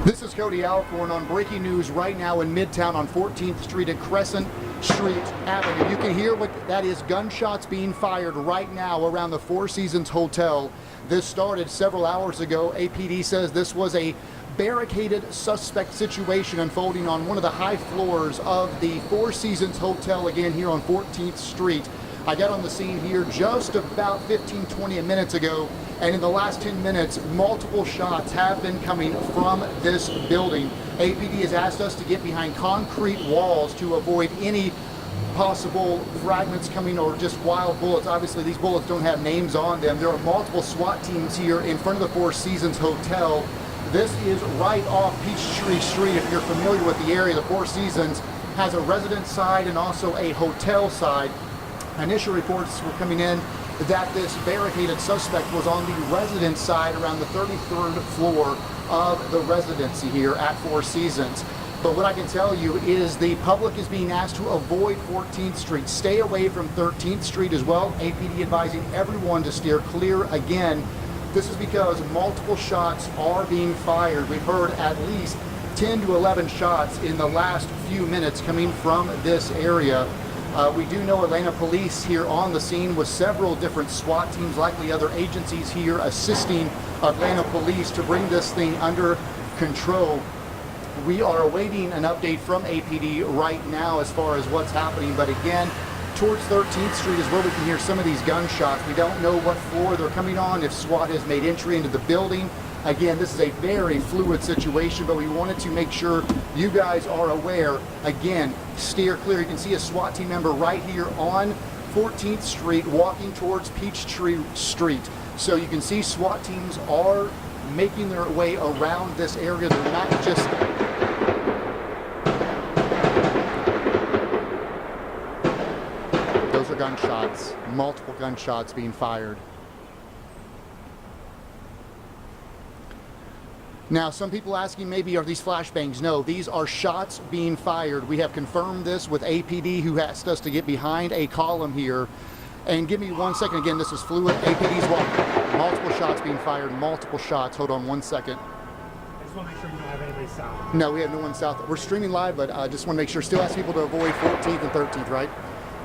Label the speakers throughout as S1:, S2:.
S1: This is Cody Alcorn on breaking news right now in Midtown on 14th Street and Crescent Street Avenue. You can hear what that is, gunshots being fired right now around the Four Seasons Hotel. This started several hours ago. APD says this was a barricaded suspect situation unfolding on one of the high floors of the Four Seasons Hotel, again here on 14th Street. I got on the scene here just about 15-20 minutes ago, and in the last 10 minutes, multiple shots have been coming from this building. APD has asked us to get behind concrete walls to avoid any possible fragments coming or just wild bullets. Obviously, these bullets don't have names on them. There are multiple SWAT teams here in front of the Four Seasons Hotel. This is right off Peachtree Street. If you're familiar with the area, the Four Seasons has a residence side and also a hotel side. Initial reports were coming in that this barricaded suspect was on the residence side around the 33rd floor of the residency here at Four Seasons. But what I can tell you is the public is being asked to avoid 14th Street. Stay away from 13th Street as well. APD advising everyone to steer clear. Again, this is because multiple shots are being fired. We've heard at least 10 to 11 shots in the last few minutes coming from this area. We do know Atlanta police here on the scene with several different SWAT teams, likely other agencies here assisting Atlanta police to bring this thing under control. We are awaiting an update from APD right now as far as what's happening, but again, towards 13th Street is where we can hear some of these gunshots. We don't know what floor they're coming on, if SWAT has made entry into the building. Again, this is a very fluid situation, but we wanted to make sure you guys are aware. Again, steer clear. You can see a SWAT team member right here on 14th Street walking towards Peachtree Street. So you can see SWAT teams are making their way around this area. They're not just... Those are gunshots, multiple gunshots being fired. Now, some people asking maybe, are these flashbangs? No, these are shots being fired. We have confirmed this with APD, who asked us to get behind a column here. And give me 1 second. Again, this is fluid. APD's walking. Multiple shots being fired, multiple shots. Hold on 1 second.
S2: I just want to make sure you don't have anybody south.
S1: No, we have no one south. We're streaming live, but I just want to make sure. Still ask people to avoid 14th and 13th, right?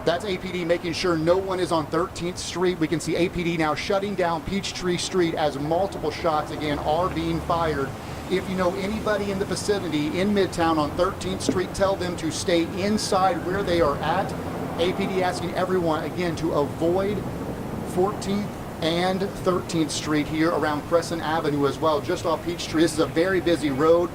S1: That's APD making sure no one is on 13th Street. We can see APD now shutting down Peachtree Street as multiple shots, again, are being fired. If you know anybody in the vicinity in Midtown on 13th Street, tell them to stay inside where they are at. APD asking everyone, again, to avoid 14th and 13th Street here around Crescent Avenue as well, just off Peachtree. This is a very busy road.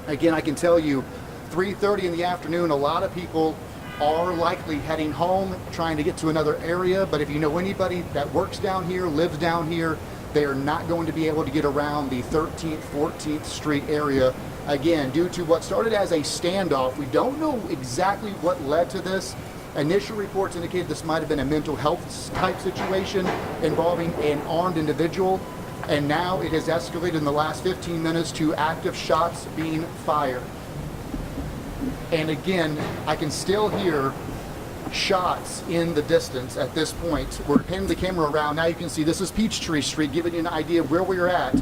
S1: Again, I can tell you, 3:30 in the afternoon, a lot of people are likely heading home, trying to get to another area. But if you know anybody that works down here, lives down here, they are not going to be able to get around the 13th, 14th Street area. Again, due to what started as a standoff, we don't know exactly what led to this. Initial reports indicate this might have been a mental health type situation involving an armed individual, and now it has escalated in the last 15 minutes to active shots being fired. And again, I can still hear shots in the distance at this point. We're pinning the camera around. Now you can see this is Peachtree Street, giving you an idea of where we're at.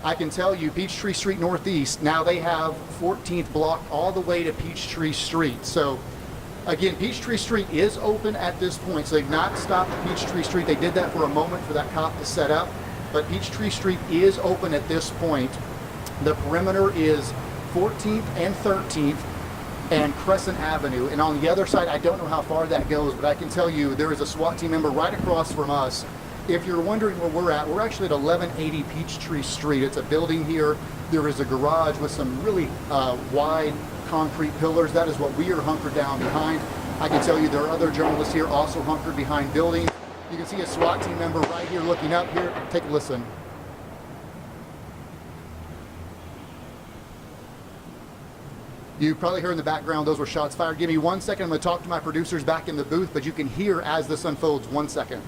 S1: I can tell you Peachtree Street Northeast, now they have 14th blocked all the way to Peachtree Street. So again, Peachtree Street is open at this point, so they've not stopped Peachtree Street. They did that for a moment for that cop to set up, but Peachtree Street is open at this point. The perimeter is 14th and 13th and Crescent Avenue. And on the other side, I don't know how far that goes, but I can tell you there is a SWAT team member right across from us. If you're wondering where we're actually at 1180 Peachtree Street. It's a building here. There is a garage with some really wide concrete pillars. That is what we are hunkered down behind. I can tell you there are other journalists here also hunkered behind buildings. You can see a SWAT team member right here looking up here. Take a listen. You probably heard in the background those were shots fired. Give me 1 second. I'm going to talk to my producers back in the booth, but you can hear as this unfolds. 1 second.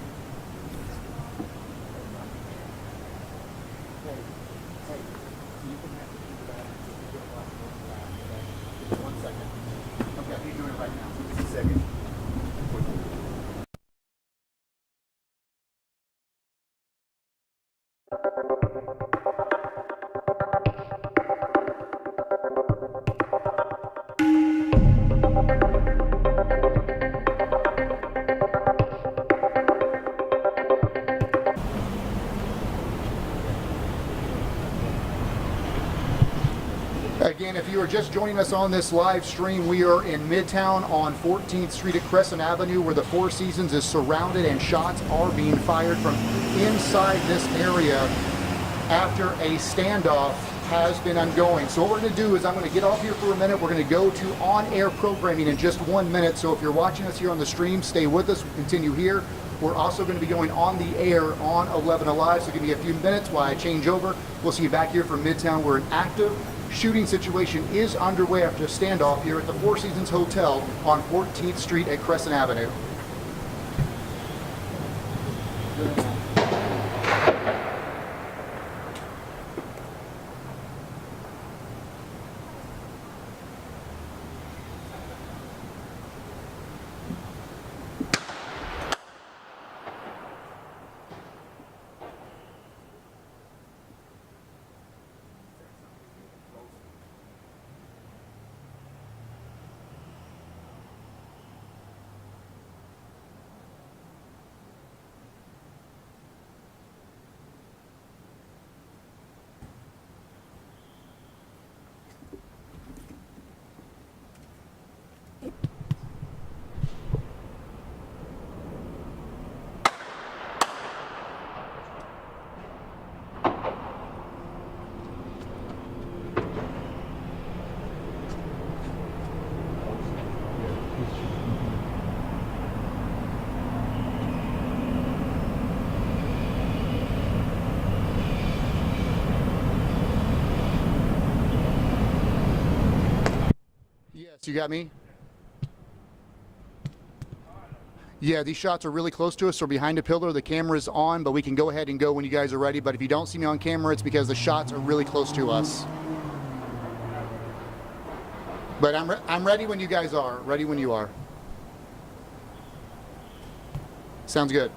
S1: Again, if you are just joining us on this live stream, we are in Midtown on 14th Street at Crescent Avenue, where the Four Seasons is surrounded and shots are being fired from inside this area after a standoff has been ongoing. So what we're going to do is I'm going to get off here for a minute. We're going to go to on-air programming in just 1 minute. So if you're watching us here on the stream, stay with us. We'll continue here. We're also going to be going on the air on 11 Alive. So give me a few minutes while I change over. We'll see you back here from Midtown, where an active shooting situation is underway after a standoff here at the Four Seasons Hotel on 14th Street at Crescent Avenue. You got me? Yeah, these shots are really close to us. So behind a pillar, the camera's on, but we can go ahead and go when you guys are ready. But if you don't see me on camera, it's because the shots are really close to us. But I'm ready when you guys are. Ready when you are. Sounds good.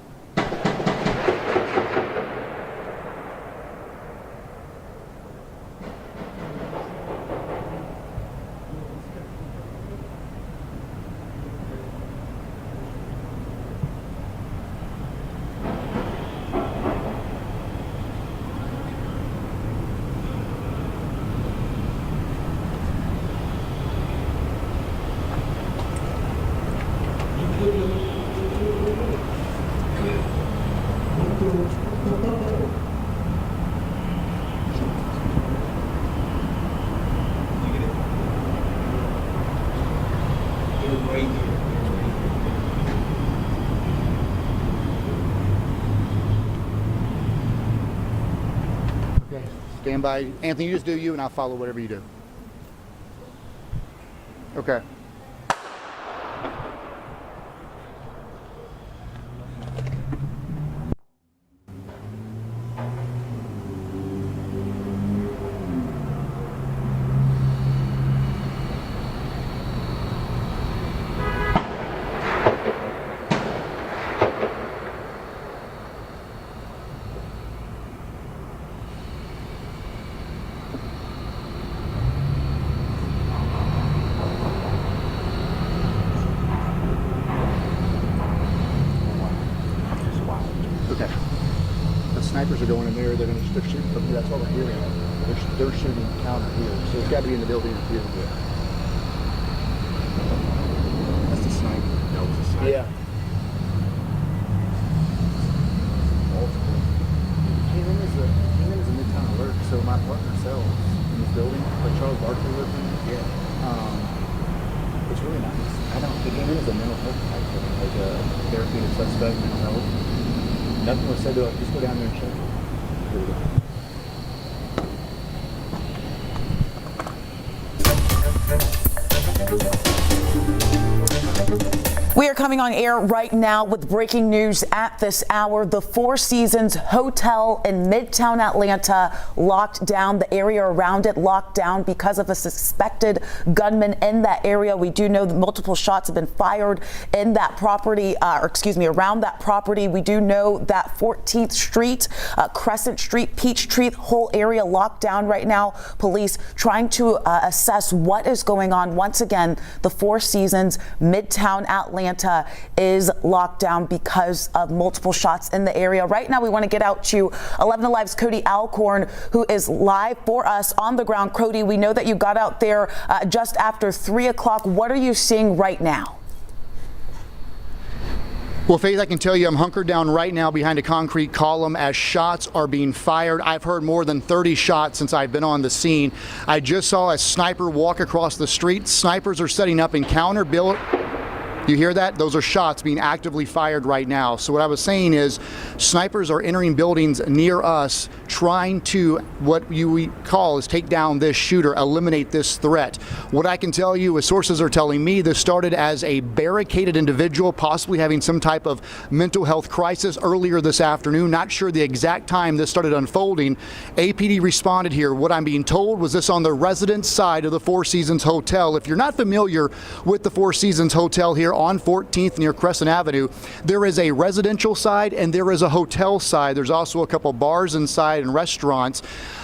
S1: Stand by. Anthony, you just do you, and I'll follow whatever you do. Okay. Okay. The snipers are going in there. They're shooting from here. That's what we're hearing. They're shooting counter here. So it's got to be in the building up here. That's the sniper. That was the sniper. Yeah. Came in as a Midtown alert. So my partner sells in this building. Like Charles Barkley lives in. Yeah. It's really nice. They came in as a mental health type thing, like a therapeutic suspect, mental health. Nothing was said to us. Just go down there and check. Here we go.
S3: We are coming on air right now with breaking news at this hour. The Four Seasons Hotel in Midtown Atlanta locked down. The area around it locked down because of a suspected gunman in that area. We do know that multiple shots have been fired in that property, around that property. We do know that 14th Street, Crescent Street, Peachtree, whole area locked down right now. Police trying to assess what is going on. Once again, the Four Seasons, Midtown Atlanta is locked down because of multiple shots in the area. Right now, we want to get out to 11 Alive's Cody Alcorn, who is live for us on the ground. Cody, we know that you got out there just after 3 o'clock. What are you seeing right now?
S1: Well, Faith, I can tell you I'm hunkered down right now behind a concrete column as shots are being fired. I've heard more than 30 shots since I've been on the scene. I just saw a sniper walk across the street. Snipers are setting up in counter build. You hear that? Those are shots being actively fired right now. So what I was saying is snipers are entering buildings near us trying to, what we call is take down this shooter, eliminate this threat. What I can tell you is sources are telling me this started as a barricaded individual, possibly having some type of mental health crisis earlier this afternoon. Not sure the exact time this started unfolding. APD responded here. What I'm being told was this on the residence side of the Four Seasons Hotel. If you're not familiar with the Four Seasons Hotel here on 14th near Crescent Avenue, there is a residential side and there is a hotel side. There's also a couple bars inside and restaurants.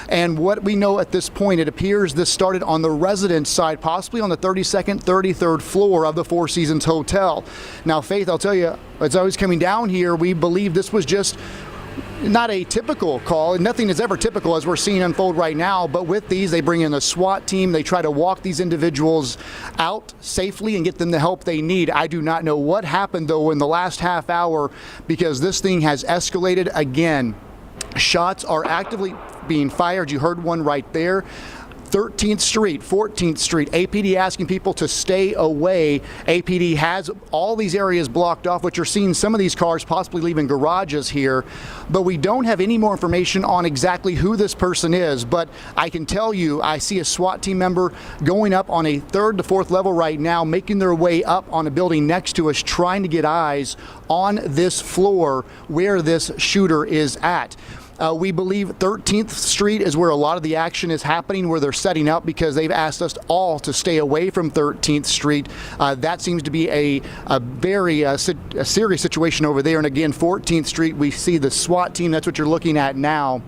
S1: And what we know at this point, it appears this started on the residence side, possibly on the 32nd, 33rd floor of the Four Seasons Hotel. Now, Faith, I'll tell you, as I was coming down here, we believe this was just not a typical call, and nothing is ever typical as we're seeing unfold right now, but with these, they bring in a SWAT team. They try to walk these individuals out safely and get them the help they need. I do not know what happened, though, in the last half hour, because this thing has escalated again. Shots are actively being fired. You heard one right there. 13th Street, 14th Street, APD asking people to stay away. APD has all these areas blocked off, which you're seeing some of these cars possibly leaving garages here, but we don't have any more information on exactly who this person is. But I can tell you, I see a SWAT team member going up on a 3rd to 4th level right now, making their way up on a building next to us, trying to get eyes on this floor where this shooter is at. We believe 13th Street is where a lot of the action is happening, where they're setting up, because they've asked us all to stay away from 13th Street. That seems to be a very serious situation over there. And again, 14th Street, we see the SWAT team. That's what you're looking at now.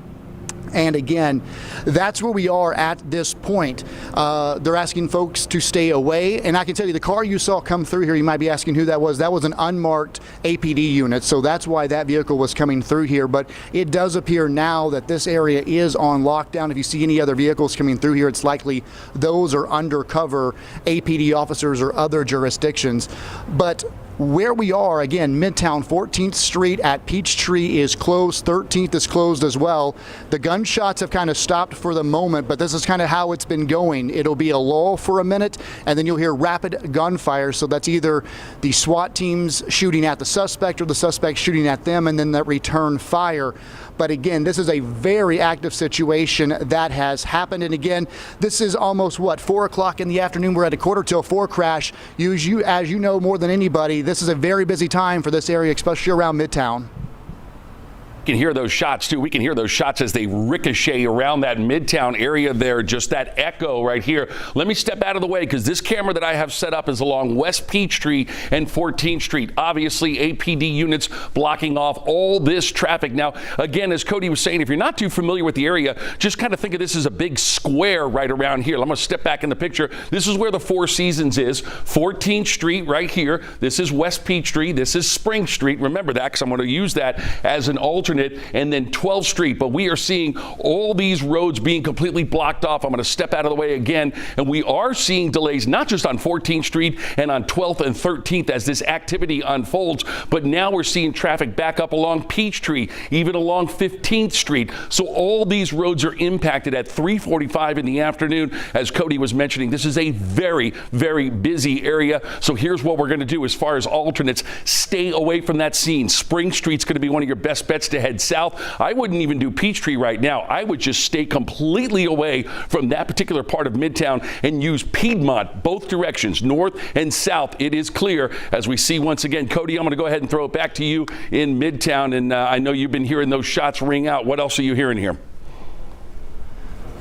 S1: And again, that's where we are at this point. They're asking folks to stay away. And I can tell you, the car you saw come through here, you might be asking who that was. That was an unmarked APD unit. So that's why that vehicle was coming through here. But it does appear now that this area is on lockdown. If you see any other vehicles coming through here, it's likely those are undercover APD officers or other jurisdictions. But where we are, again, Midtown 14th Street at Peachtree is closed. 13th is closed as well. The gunshots have kind of stopped for the moment, but this is kind of how it's been going. It'll be a lull for a minute, and then you'll hear rapid gunfire. So that's either the SWAT teams shooting at the suspect or the suspect shooting at them, and then that return fire. But again, this is a very active situation that has happened. And again, this is almost 4 o'clock in the afternoon. We're at a 4:45 crash. As you know more than anybody, this is a very busy time for this area, especially around Midtown.
S4: We can hear those shots too. We can hear those shots as they ricochet around that Midtown area there, just that echo right here. Let me step out of the way because this camera that I have set up is along West Peachtree and 14th Street. Obviously, APD units blocking off all this traffic. Now, again, as Cody was saying, if you're not too familiar with the area, just kind of think of this as a big square right around here. I'm going to step back in the picture. This is where the Four Seasons is. 14th Street right here. This is West Peachtree. This is Spring Street. Remember that because I'm going to use that as an alternate. And then 12th Street. But we are seeing all these roads being completely blocked off. I'm going to step out of the way again. And we are seeing delays, not just on 14th Street and on 12th and 13th as this activity unfolds, but now we're seeing traffic back up along Peachtree, even along 15th Street. So all these roads are impacted at 3:45 in the afternoon. As Cody was mentioning, this is a very, very busy area. So here's what we're going to do as far as alternates. Stay away from that scene. Spring Street's going to be one of your best bets to head south. I wouldn't even do Peachtree right now. I would just stay completely away from that particular part of Midtown and use Piedmont, both directions, north and south. It is clear as we see once again. Cody, I'm going to go ahead and throw it back to you in Midtown. And I know you've been hearing those shots ring out. What else are you hearing here?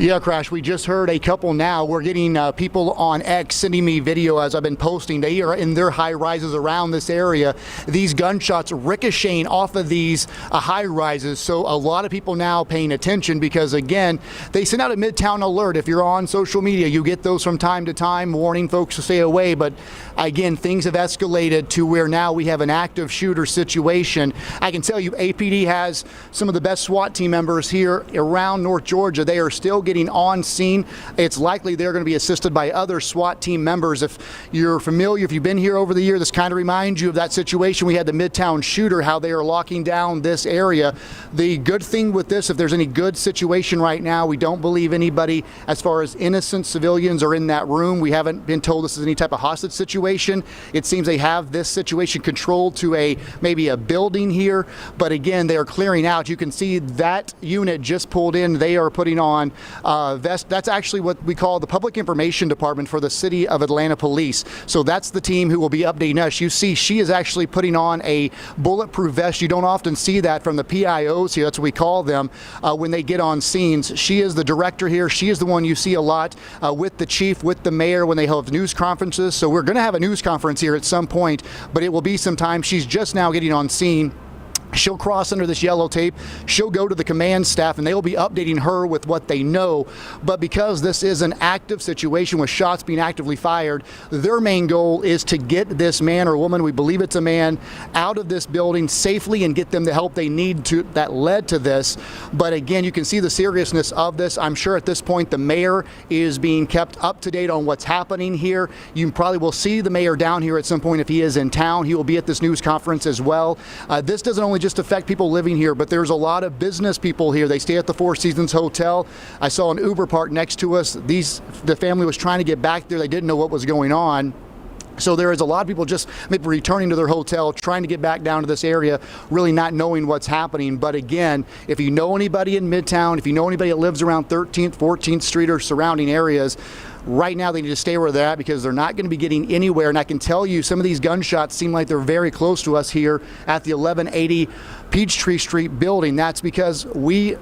S1: Yeah, Crash, we just heard a couple now. We're getting people on X sending me video as I've been posting. They are in their high rises around this area. These gunshots ricocheting off of these high rises. So a lot of people now paying attention because, again, they send out a Midtown alert. If you're on social media, you get those from time to time warning folks to stay away. But again, things have escalated to where now we have an active shooter situation. I can tell you APD has some of the best SWAT team members here around North Georgia. They are still getting on scene. It's likely they're going to be assisted by other SWAT team members. If you're familiar, if you've been here over the year, this kind of reminds you of that situation we had the Midtown shooter, how they are locking down this area. The good thing with this, if there's any good situation right now, we don't believe anybody as far as innocent civilians are in that room. We haven't been told this is any type of hostage situation. It seems they have this situation controlled to maybe a building here, but again, they are clearing out. You can see that unit just pulled in. They are putting on vest. That's actually what we call the Public Information Department for the City of Atlanta Police. So that's the team who will be updating us. You see, she is actually putting on a bulletproof vest. You don't often see that from the PIOs here. That's what we call them when they get on scenes. She is the director here. She is the one you see a lot with the chief, with the mayor when they hold news conferences. So we're going to have a news conference here at some point, but it will be some time. She's just now getting on scene. She'll cross under this yellow tape. She'll go to the command staff and they will be updating her with what they know. But because this is an active situation with shots being actively fired, their main goal is to get this man or woman, we believe it's a man, out of this building safely and get them the help they need to that led to this. But again, you can see the seriousness of this. I'm sure at this point the mayor is being kept up to date on what's happening here. You probably will see the mayor down here at some point if he is in town. He will be at this news conference as well. This doesn't only just affect people living here, but there's a lot of business people here. They stay at the Four Seasons Hotel. I saw an Uber park next to us. The family was trying to get back there. They didn't know what was going on. So there is a lot of people just maybe returning to their hotel, trying to get back down to this area, really not knowing what's happening. But again, if you know anybody in Midtown, if you know anybody that lives around 13th, 14th Street or surrounding areas, right now they need to stay where they're at because they're not going to be getting anywhere. And I can tell you some of these gunshots seem like they're very close to us here at the 1180 Peachtree Street building. That's because we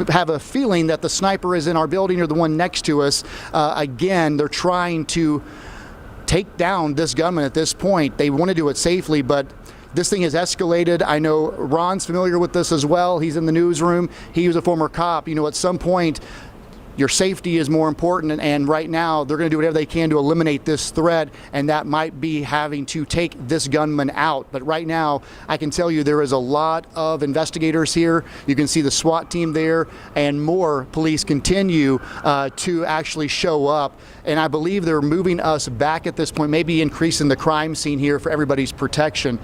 S1: have a feeling that the sniper is in our building or the one next to us. Again, they're trying to take down this gunman at this point. They want to do it safely, but this thing has escalated. I know Ron's familiar with this as well. He's in the newsroom. He was a former cop. You know, at some point, your safety is more important, and right now they're going to do whatever they can to eliminate this threat, and that might be having to take this gunman out. But right now, I can tell you there is a lot of investigators here. You can see the SWAT team there, and more police continue to actually show up. And I believe they're moving us back at this point, maybe increasing the crime scene here for everybody's protection.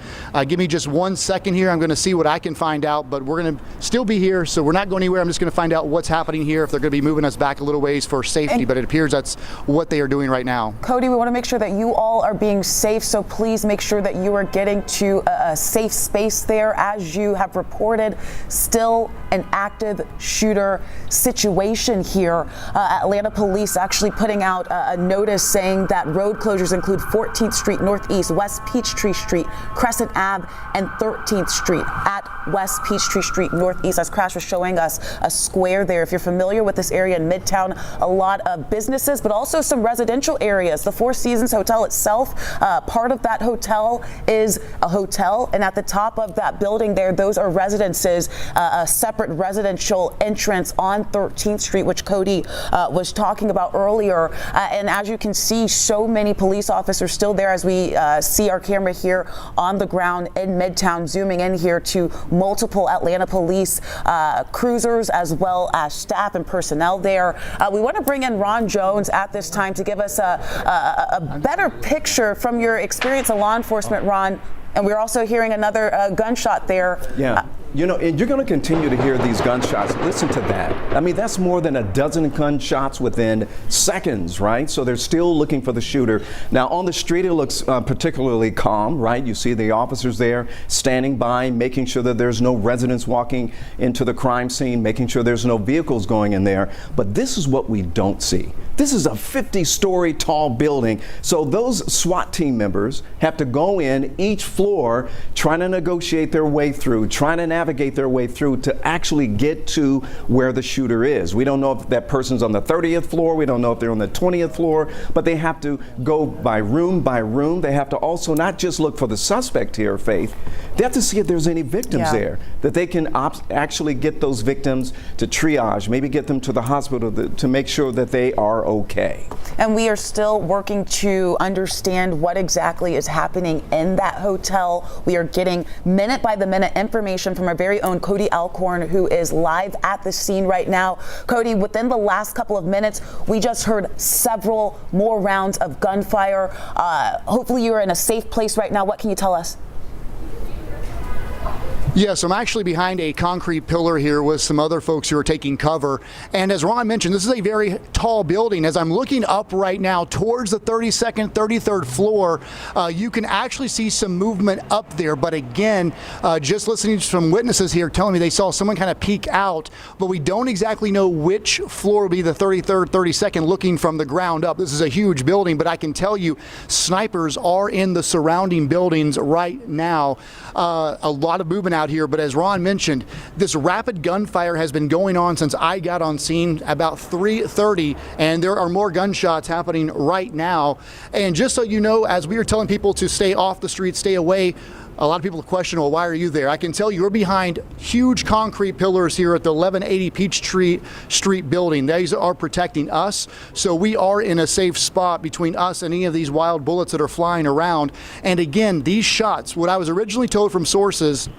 S1: Give me just 1 second here. I'm going to see what I can find out, but we're going to still be here, so we're not going anywhere. I'm just going to find out what's happening here, if they're going to be moving us back back a little ways for safety, but it appears that's what they are doing right now.
S3: Cody, we want to make sure that you all are being safe, so please make sure that you are getting to a safe space there. As you have reported, still an active shooter situation here. Atlanta police actually putting out a notice saying that road closures include 14th Street Northeast, West Peachtree Street, Crescent Ave, and 13th Street at West Peachtree Street Northeast. As Crash was showing us a square there. If you're familiar with this area in Midtown, a lot of businesses, but also some residential areas. The Four Seasons Hotel itself, part of that hotel is a hotel, and at the top of that building there, those are residences, a separate residential entrance on 13th Street, which Cody was talking about earlier. And as you can see, so many police officers still there as we see our camera here on the ground in Midtown, zooming in here to multiple Atlanta police cruisers as well as staff and personnel there. We want to bring in Ron Jones at this time to give us a better picture from your experience in law enforcement, Ron. And we're also hearing another gunshot there.
S5: Yeah. You know, and you're going to continue to hear these gunshots. Listen to that. I mean, that's more than a dozen gunshots within seconds, right? So they're still looking for the shooter. Now, on the street, it looks particularly calm, right? You see the officers there standing by, making sure that there's no residents walking into the crime scene, making sure there's no vehicles going in there. But this is what we don't see. This is a 50-story tall building. So those SWAT team members have to go in each floor, trying to negotiate their way through, trying to navigate their way through to actually get to where the shooter is. We don't know if that person's on the 30th floor. We don't know if they're on the 20th floor, but they have to go by room by room. They have to also not just look for the suspect here, Faith. They have to see if there's any victims there, that they can actually get those victims to triage, maybe get them to the hospital to make sure that they are okay.
S3: And we are still working to understand what exactly is happening in that hotel. We are getting minute by the minute information from our very own Cody Alcorn, who is live at the scene right now. Cody, within the last couple of minutes, we just heard several more rounds of gunfire. Hopefully you are in a safe place right now. What can you tell us?
S1: Yes, I'm actually behind a concrete pillar here with some other folks who are taking cover. And as Ron mentioned, this is a very tall building. As I'm looking up right now towards the 32nd, 33rd floor, you can actually see some movement up there. But again, just listening to some witnesses here telling me they saw someone kind of peek out, but we don't exactly know which floor will be the 33rd, 32nd looking from the ground up. This is a huge building, but I can tell you snipers are in the surrounding buildings right now. A lot of movement out here, but as Ron mentioned, this rapid gunfire has been going on since I got on scene about 3:30, and there are more gunshots happening right now. And just so you know, as we were telling people to stay off the street, stay away, a lot of people question, well, why are you there? I can tell you're behind huge concrete pillars here at the 1180 Peachtree Street building. These are protecting us, so we are in a safe spot between us and any of these wild bullets that are flying around. And again, these shots, what I was originally told from sources,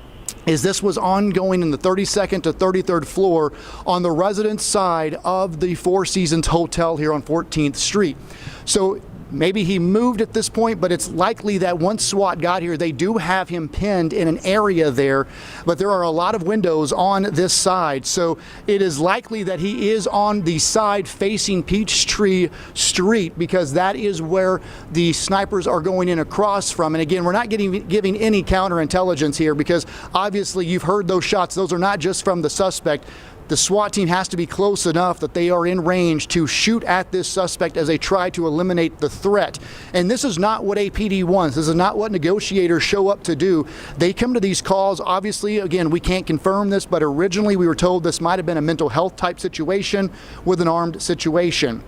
S1: is this was ongoing in the 32nd to 33rd floor on the residence side of the Four Seasons Hotel here on 14th Street. So maybe he moved at this point, but it's likely that once SWAT got here, they do have him pinned in an area there, but there are a lot of windows on this side. So it is likely that he is on the side facing Peachtree Street, because that is where the snipers are going in across from. And again, we're not giving any counterintelligence here, because obviously you've heard those shots. Those are not just from the suspect. The SWAT team has to be close enough that they are in range to shoot at this suspect as they try to eliminate the threat. And this is not what APD wants. This is not what negotiators show up to do. They come to these calls. Obviously, again, we can't confirm this, but originally we were told this might have been a mental health type situation with an armed situation.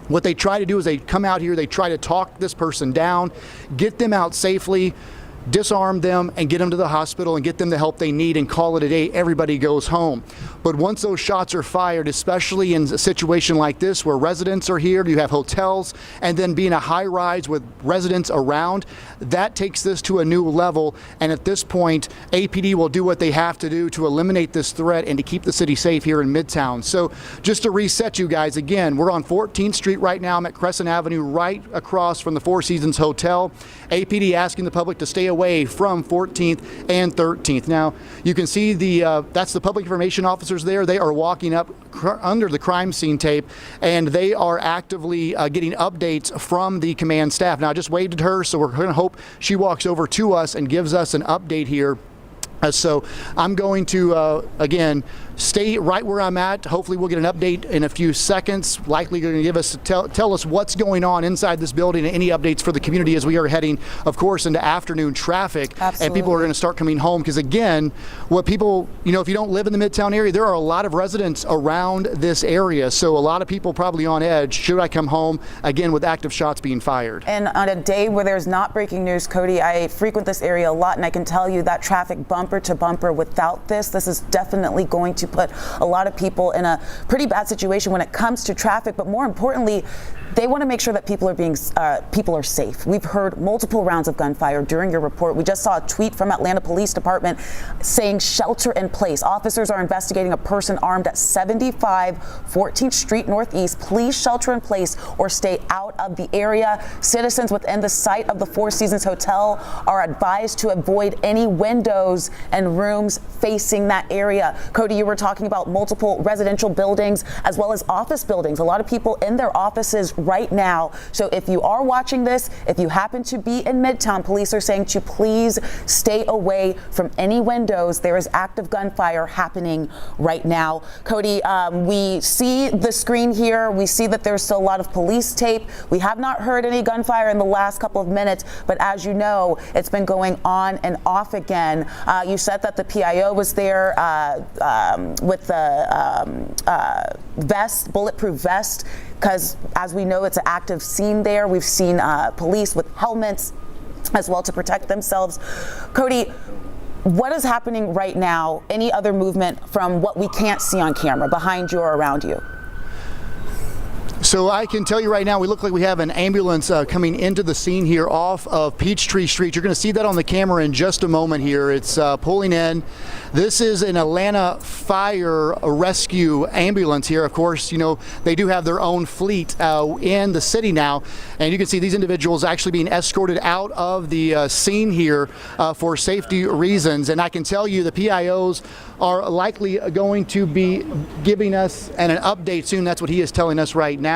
S1: What they try to do is they come out here, they try to talk this person down, get them out safely, disarm them and get them to the hospital and get them the help they need and call it a day. Everybody goes home. But once those shots are fired, especially in a situation like this where residents are here, you have hotels, and then being a high rise with residents around, that takes this to a new level. And at this point, APD will do what they have to do to eliminate this threat and to keep the city safe here in Midtown. So just to reset you guys, again, we're on 14th Street right now. I'm at Crescent Avenue, right across from the Four Seasons Hotel. APD asking the public to stay away away from 14th and 13th. Now, you can see that's the public information officers there. They are walking up under the crime scene tape, and they are actively getting updates from the command staff. Now, I just waved at her, so we're going to hope she walks over to us and gives us an update here. So I'm going to, again, stay right where I'm at. Hopefully we'll get an update in a few seconds. Likely going to give us tell us what's going on inside this building and any updates for the community as we are heading, of course, into afternoon traffic.
S3: Absolutely.
S1: And people are going to start coming home because, again, what people, if you don't live in the Midtown area, there are a lot of residents around this area. So a lot of people probably on edge. Should I come home? Again, with active shots being fired.
S3: And on a day where there's not breaking news, Cody, I frequent this area a lot, and I can tell you that traffic bumper to bumper without this is definitely going to put a lot of people in a pretty bad situation when it comes to traffic. But more importantly, they want to make sure that people are safe. We've heard multiple rounds of gunfire during your report. We just saw a tweet from Atlanta Police Department saying shelter in place. Officers are investigating a person armed at 75 14th Street Northeast. Please shelter in place or stay out of the area. Citizens within the site of the Four Seasons Hotel are advised to avoid any windows and rooms facing that area. Cody, you were talking about multiple residential buildings as well as office buildings. A lot of people in their offices right now. So if you are watching this, if you happen to be in Midtown, police are saying to please stay away from any windows. There is active gunfire happening right now. Cody, we see the screen here. We see that there's still a lot of police tape. We have not heard any gunfire in the last couple of minutes, but as you know, it's been going on and off again. You said that the PIO was there with the vest, bulletproof vest, because as we know, it's an active scene there. We've seen police with helmets as well to protect themselves. Cody, what is happening right now? Any other movement from what we can't see on camera behind you or around you?
S1: So I can tell you right now, we look like we have an ambulance coming into the scene here off of Peachtree Street. You're going to see that on the camera in just a moment here. It's pulling in. This is an Atlanta fire rescue ambulance here. Of course, they do have their own fleet in the city now. And you can see these individuals actually being escorted out of the scene here for safety reasons. And I can tell you the PIOs are likely going to be giving us an update soon. That's what he is telling us right now.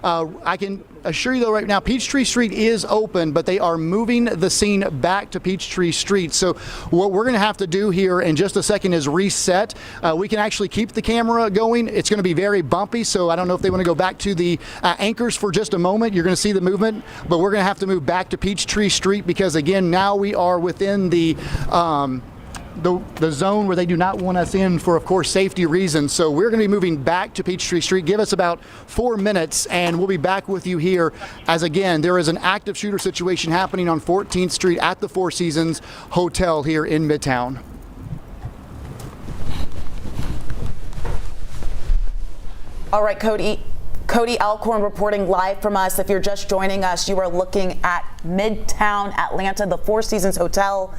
S1: I can assure you though right now, Peachtree Street is open, but they are moving the scene back to Peachtree Street. So what we're going to have to do here in just a second is reset. We can actually keep the camera going. It's going to be very bumpy, so I don't know if they want to go back to the anchors for just a moment. You're going to see the movement, but we're going to have to move back to Peachtree Street because again, now we are within the zone where they do not want us in for, of course, safety reasons. So we're going to be moving back to Peachtree Street. Give us about 4 minutes and we'll be back with you here as, again, there is an active shooter situation happening on 14th Street at the Four Seasons Hotel here in Midtown.
S3: All right, Cody Alcorn reporting live from us. If you're just joining us, you are looking at Midtown Atlanta, the Four Seasons Hotel.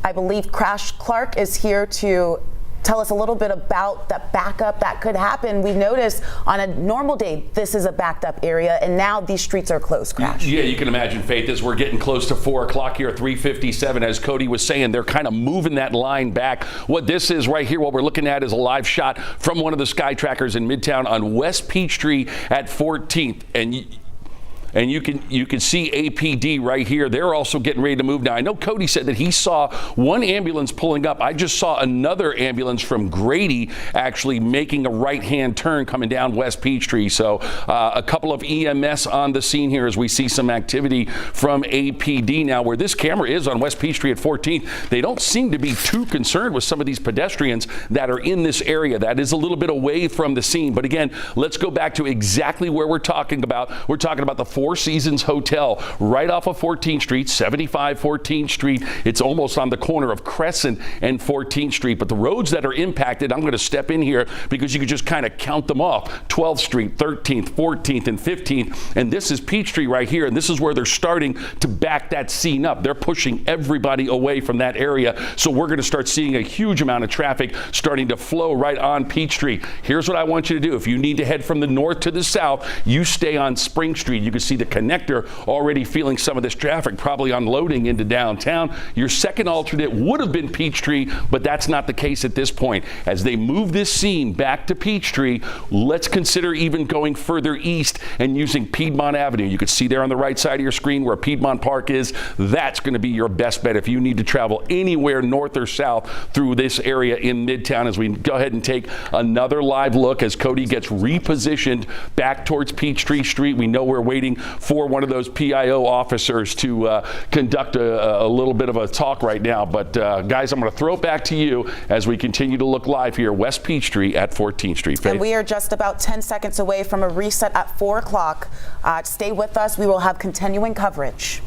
S3: I believe Crash Clark is here to tell us a little bit about that backup that could happen. We've noticed on a normal day, this is a backed up area, and now these streets are closed, Crash.
S4: Yeah, you can imagine, Faith, as we're getting close to 4 o'clock here, 3:57, as Cody was saying, they're kind of moving that line back. What this is right here, what we're looking at is a live shot from one of the sky trackers in Midtown on West Peachtree at 14th. And you can see APD right here. They're also getting ready to move now. I know Cody said that he saw one ambulance pulling up. I just saw another ambulance from Grady actually making a right-hand turn coming down West Peachtree. So a couple of EMS on the scene here as we see some activity from APD now. Where this camera is on West Peachtree at 14th, they don't seem to be too concerned with some of these pedestrians that are in this area. That is a little bit away from the scene. But again, let's go back to exactly where we're talking about. We're talking about the Four Seasons Hotel right off of 14th Street, 75 14th Street. It's almost on the corner of Crescent and 14th Street. But the roads that are impacted, I'm going to step in here because you could just kind of count them off. 12th Street, 13th, 14th, and 15th. And this is Peachtree right here. And this is where they're starting to back that scene up. They're pushing everybody away from that area. So we're going to start seeing a huge amount of traffic starting to flow right on Peachtree. Here's what I want you to do. If you need to head from the north to the south, you stay on Spring Street. You can see see the connector already feeling some of this traffic, probably unloading into downtown. Your second alternate would have been Peachtree, but that's not the case at this point. As they move this scene back to Peachtree, let's consider even going further east and using Piedmont Avenue. You can see there on the right side of your screen where Piedmont Park is. That's going to be your best bet if you need to travel anywhere north or south through this area in Midtown, as we go ahead and take another live look as Cody gets repositioned back towards Peachtree Street. We know we're waiting for one of those PIO officers to conduct a little bit of a talk right now. But guys, I'm going to throw it back to you as we continue to look live here, West Peachtree at 14th Street. Faith?
S3: And we are just about 10 seconds away from a reset at 4 o'clock. Stay with us. We will have continuing coverage.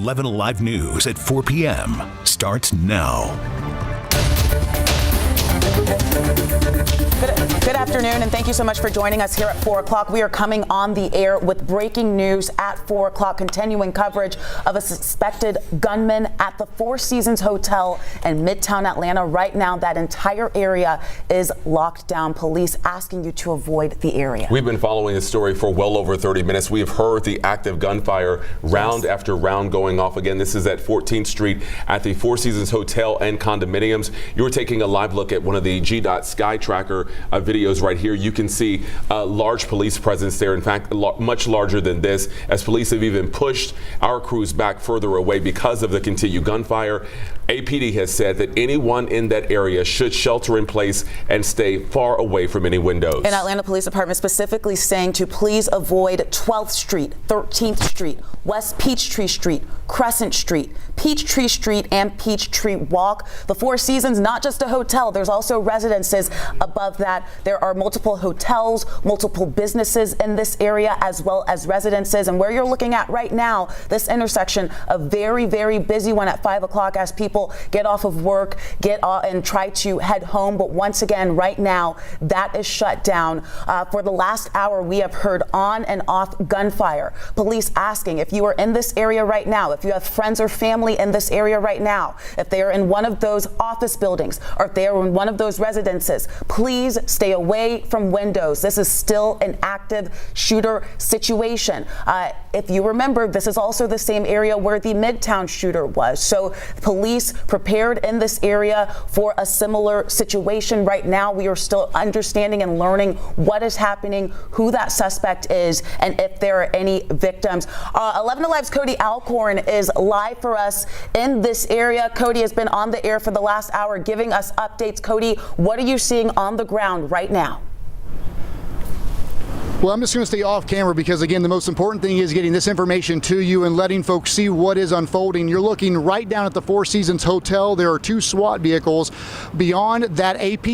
S6: 11 Alive News at 4 p.m. starts now.
S3: Good afternoon, and thank you so much for joining us here at 4 o'clock. We are coming on the air with breaking news at 4 o'clock, continuing coverage of a suspected gunman at the Four Seasons Hotel in Midtown Atlanta. Right now, that entire area is locked down. Police asking you to avoid the area.
S7: We've been following this story for well over 30 minutes. We have heard the active gunfire round after round going off again. This is at 14th Street at the Four Seasons Hotel and condominiums. You're taking a live look at one of the GDOT Sky Tracker videos right here. You can see a large police presence there. In fact, much larger than this, as police have even pushed our crews back further away because of the continued gunfire. APD has said that anyone in that area should shelter in place and stay far away from any windows.
S3: An Atlanta Police Department specifically saying to please avoid 12th Street, 13th Street, West Peachtree Street, Crescent Street, Peachtree Street, and Peachtree Walk. The Four Seasons, not just a hotel, there's also residences above that. There are multiple hotels, multiple businesses in this area, as well as residences. And where you're looking at right now, this intersection, a very, very busy one at 5 o'clock as people get off of work, get off and try to head home. But once again, right now, that is shut down. For the last hour, we have heard on and off gunfire. Police asking if you are in this area right now, if you have friends or family in this area right now, if they are in one of those office buildings or if they are in one of those residences, please stay away from windows. This is still an active shooter situation. If you remember, this is also the same area where the Midtown shooter was. So police prepared in this area for a similar situation. Right now, we are still understanding and learning what is happening, who that suspect is, and if there are any victims. 11 Alive's Cody Alcorn is live for us in this area. Cody has been on the air for the last hour giving us updates. Cody, what are you seeing on the ground right now?
S1: Well, I'm just going to stay off camera because, again, the most important thing is getting this information to you and letting folks see what is unfolding. You're looking right down at the Four Seasons Hotel. There are 2 SWAT vehicles. Beyond that AP